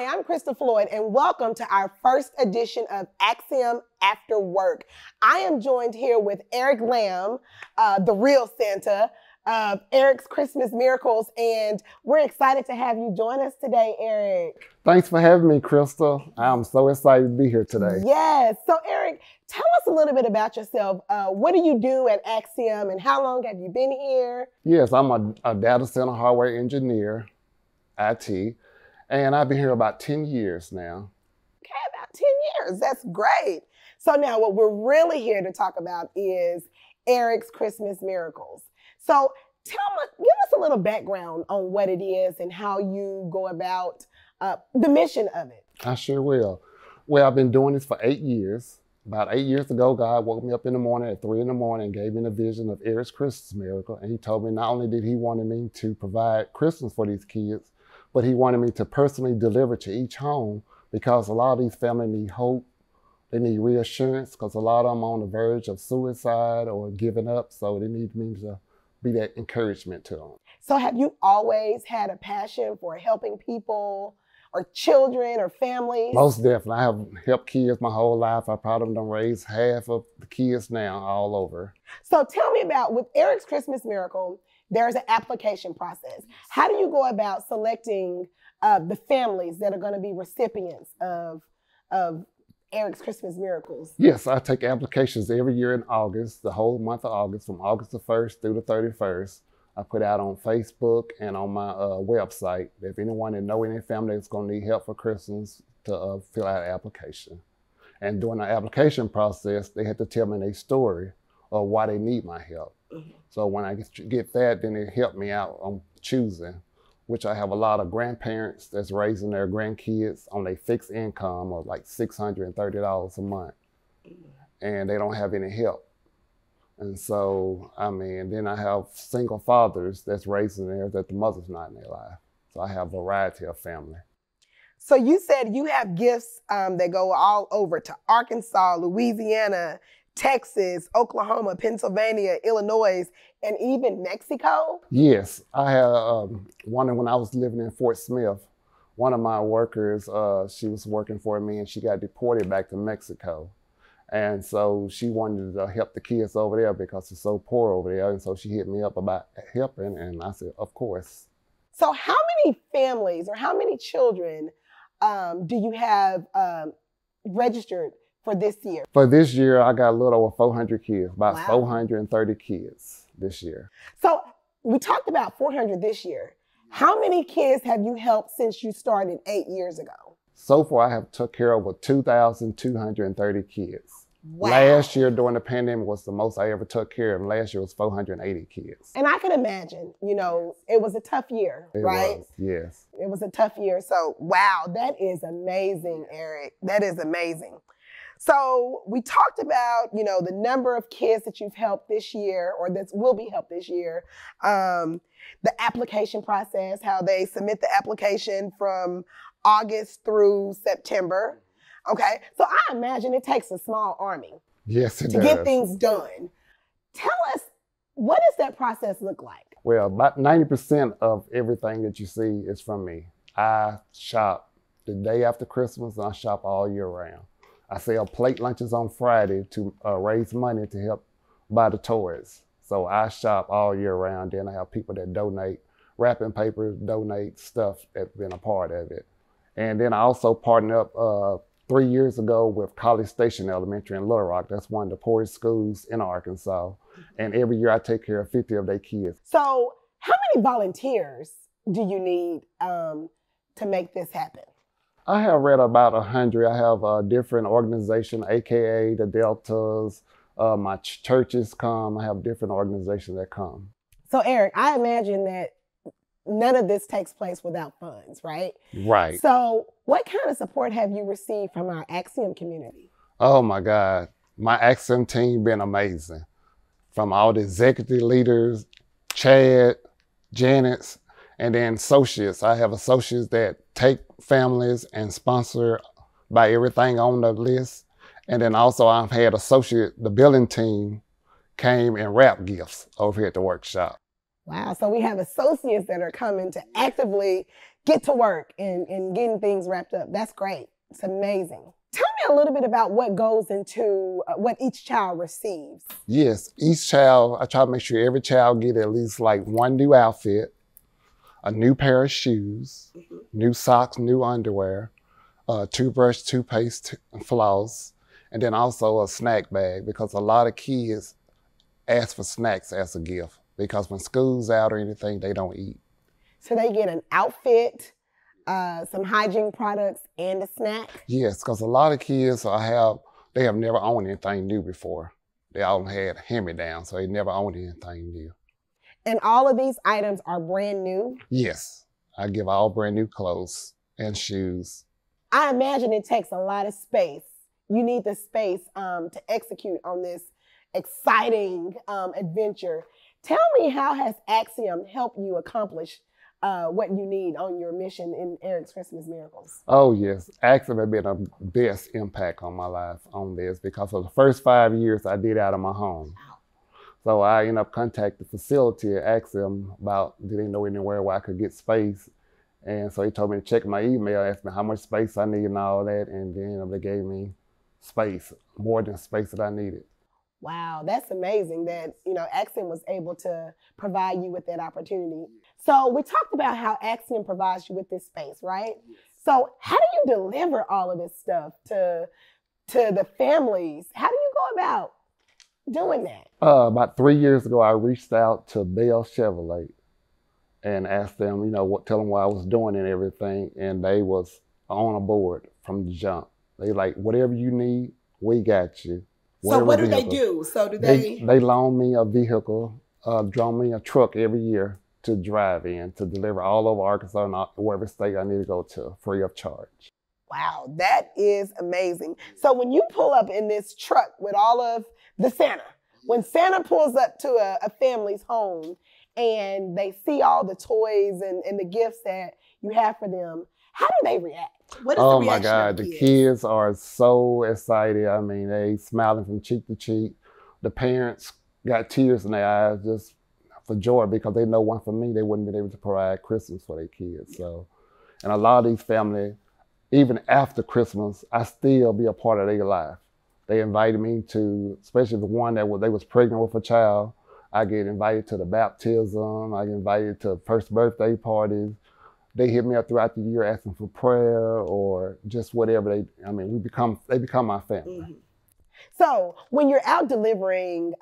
Hi, I'm Crystal Floyd, and welcome to our first edition of Acxiom After Work. I am joined here with Eric Lamb, the real Santa of Eric's Christmas Miracles, and we're excited to have you join us today, Eric. Thanks for having me, Crystal. I'm so excited to be here today. Yes. So, Eric, tell us a little bit about yourself. What do you do at Acxiom, and how long have you been here? Yes, I'm a data center hardware engineer, IT, and I've been here about 10 years now. Okay, about 10 years. That's great. So now what we're really here to talk about is Eric's Christmas Miracles. So give us a little background on what it is and how you go about the mission of it. I sure will. Well, I've been doing this for 8 years. About 8 years ago, God woke me up in the morning at 3 in the morning and gave me the vision of Eric's Christmas Miracle. And he told me not only did he want me to provide Christmas for these kids, but he wanted me to personally deliver to each home, because a lot of these families need hope. They need reassurance, because a lot of them are on the verge of suicide or giving up. So they need me to be that encouragement to them. So have you always had a passion for helping people or children or families? Most definitely. I have helped kids my whole life. I probably done raised half of the kids now all over. So tell me about, with Eric's Christmas Miracle, there's an application process. How do you go about selecting the families that are going to be recipients of Eric's Christmas Miracles? Yes, I take applications every year in August, the whole month of August, from August the 1st through the 31st. I put out on Facebook and on my website, if anyone that know any family that's going to need help for Christmas, to fill out an application. And during the application process, they had to tell me their story of why they need my help. Mm-hmm. So when I get that, then it helped me out on choosing, which I have a lot of grandparents that's raising their grandkids on a fixed income of like $630 a month. And they don't have any help. And so, then I have single fathers that's raising theirs that the mother's not in their life. So I have a variety of family. So you said you have gifts that go all over to Arkansas, Louisiana, Texas, Oklahoma, Pennsylvania, Illinois, and even Mexico? Yes, I have one when I was living in Fort Smith. One of my workers, she was working for me and she got deported back to Mexico. And so she wanted to help the kids over there because it's so poor over there. And so she hit me up about helping, and I said, of course. So how many families or how many children do you have registered for this year? For this year, I got a little over 400 kids, about Wow. 430 kids this year. So we talked about 400 this year. How many kids have you helped since you started 8 years ago? So far, I have took care of over 2,230 kids. Wow. Last year during the pandemic was the most I ever took care of. Last year was 480 kids. And I can imagine, it was a tough year, right? It was, yes. It was a tough year. So, wow, that is amazing, Eric. That is amazing. So we talked about, the number of kids that you've helped this year, or that will be helped this year. The application process, how they submit the application from August through September. Okay, so I imagine it takes a small army. Yes, it to does. get things done. Tell us, what does that process look like? Well, about 90% of everything that you see is from me. I shop the day after Christmas, and I shop all year round. I sell plate lunches on Friday to raise money to help buy the toys. So I shop all year round. Then I have people that donate wrapping paper, donate stuff that's been a part of it. And then I also partnered up 3 years ago with College Station Elementary in Little Rock. That's one of the poorest schools in Arkansas. And every year I take care of 50 of their kids. So how many volunteers do you need to make this happen? I have read about 100. I have a different organization, AKA the Deltas. My churches come. I have different organizations that come. So Eric, I imagine that none of this takes place without funds, right? Right. So what kind of support have you received from our Acxiom community? Oh my God. My Acxiom team been amazing. From all the executive leaders, Chad, Janet's, and then associates. I have associates that take families and sponsor by everything on the list. And then also I've had the billing team came and wrapped gifts over here at the workshop. Wow, so we have associates that are coming to actively get to work and getting things wrapped up. That's great. It's amazing. Tell me a little bit about what goes into what each child receives. Yes, each child, I try to make sure every child get at least like one new outfit, a new pair of shoes, new socks, new underwear, toothbrush, toothpaste, floss, and then also a snack bag, because a lot of kids ask for snacks as a gift because when school's out or anything, they don't eat. So they get an outfit, some hygiene products, and a snack? Yes, because a lot of kids they have never owned anything new before. They all had hand-me-downs, so they never owned anything new. And all of these items are brand new? Yes, I give all brand new clothes and shoes. I imagine it takes a lot of space. You need the space to execute on this exciting adventure. Tell me, how has Acxiom helped you accomplish what you need on your mission in Eric's Christmas Miracles? Oh yes, Acxiom has been a best impact on my life on this, because for the first 5 years I did out of my home. So I ended up contacting the facility at Acxiom about, didn't know anywhere where I could get space. And so he told me to check my email, asked me how much space I need and all that. And then they gave me space, more than space that I needed. Wow, that's amazing that, Acxiom was able to provide you with that opportunity. So we talked about how Acxiom provides you with this space, right? So how do you deliver all of this stuff to the families? How do you go about doing that? About 3 years ago, I reached out to Bell Chevrolet and asked them, tell them what I was doing and everything. And they was on board from the jump. They like, whatever you need, we got you. So what do they do? So they loan me a vehicle, draw me a truck every year to drive in, to deliver all over Arkansas and wherever state I need to go to, free of charge. Wow, that is amazing. So when you pull up in this truck with all of the Santa, when Santa pulls up to a family's home and they see all the toys and the gifts that you have for them, how do they react? What is the reaction? Oh my God, the kids are so excited. I mean, they smiling from cheek to cheek. The parents got tears in their eyes just for joy, because they know one for me, they wouldn't be able to provide Christmas for their kids. So, and a lot of these families, even after Christmas, I still be a part of their life. They invited me to, especially the one they was pregnant with a child, I get invited to the baptism, I get invited to first birthday parties. They hit me up throughout the year asking for prayer or just whatever they become my family. Mm-hmm. So when you're out delivering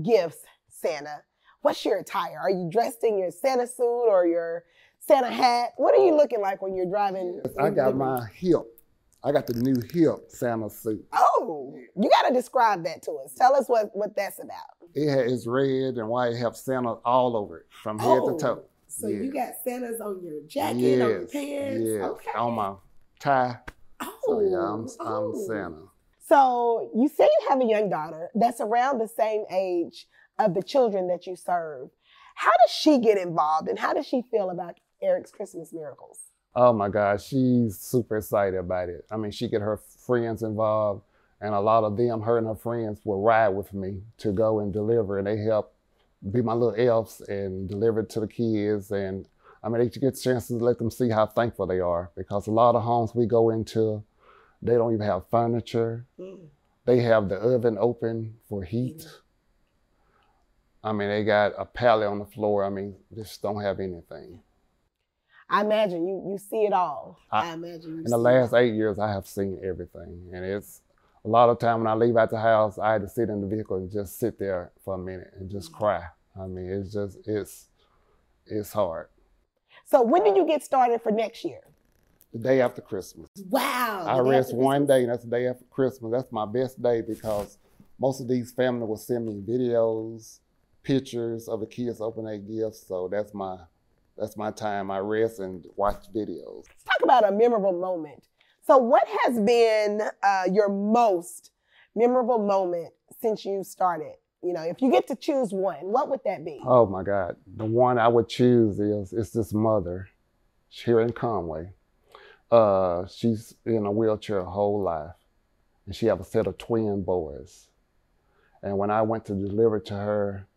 gifts, Santa, what's your attire? Are you dressed in your Santa suit or your Santa hat? What are you looking like when you're driving? I got I got the new hip Santa suit. Oh, you got to describe that to us. Tell us what that's about. It's red and white. It has Santa all over it, from head to toe. So you got Santas on your jacket, on your pants? Yes, okay. On my tie. So yeah, I'm Santa. So you say you have a young daughter that's around the same age of the children that you serve. How does she get involved and how does she feel about Eric's Christmas Miracles? Oh my God, she's super excited about it. I mean, she get her friends involved, and a lot of them, her and her friends, will ride with me to go and deliver, and they help be my little elves and deliver it to the kids. And I mean, they get chances to let them see how thankful they are, because a lot of homes we go into, they don't even have furniture. They have the oven open for heat. I mean, they got a pallet on the floor. I mean, they just don't have anything. I imagine you see it all. I imagine you in the last 8 years, I have seen everything. And it's a lot of time when I leave out the house, I had to sit in the vehicle and just sit there for a minute and just cry. I mean, it's hard. So when did you get started for next year? The day after Christmas. Wow. I rest one day, and that's the day after Christmas. That's my best day, because most of these families will send me videos, pictures of the kids opening their gifts. So that's my time. I rest and watch videos. Let's talk about a memorable moment. So what has been your most memorable moment since you started? If you get to choose one, what would that be? Oh my God. The one I would choose is this mother here in Conway. She's in a wheelchair her whole life, and she have a set of twin boys. And when I went to deliver to her,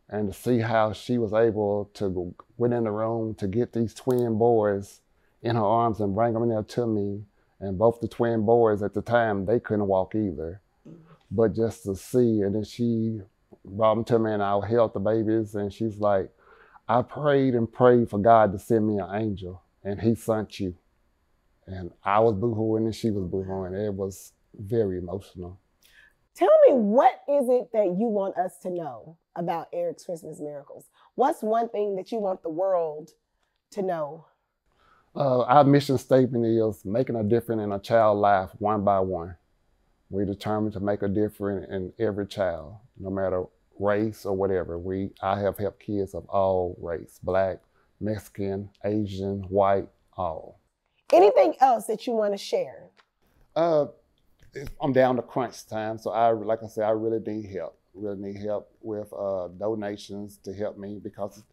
and to see how she was able to went in the room to get these twin boys in her arms and bring them in there to me. And both the twin boys at the time, they couldn't walk either. But just to see, and then she brought them to me and I held the babies and she's like, I prayed and prayed for God to send me an angel and he sent you. And I was boo-hooing and she was boo-hooing. It was very emotional. Tell me, what is it that you want us to know about Eric's Christmas Miracles? What's one thing that you want the world to know? Our mission statement is making a difference in a child's life one by one. We're determined to make a difference in every child, no matter race or whatever. I have helped kids of all race, Black, Mexican, Asian, white, all. Anything else that you want to share? I'm down to crunch time, so like I said, I really need help. Really need help with donations to help me because it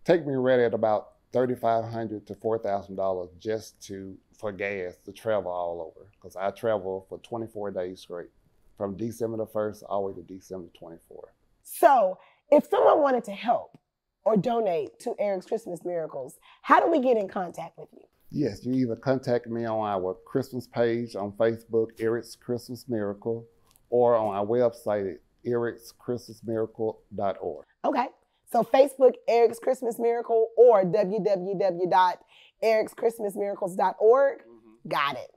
takes me right at about $3,500 to $4,000 just for gas to travel all over. Because I travel for 24 days straight, from December the 1st all the way to December 24th. So if someone wanted to help or donate to Eric's Christmas Miracles, how do we get in contact with you? Yes, you either contact me on our Christmas page on Facebook, Eric's Christmas Miracle, or on our website, ericschristmasmiracle.org. Okay. So Facebook, Eric's Christmas Miracle, or www.ericschristmasmiracles.org. Got it.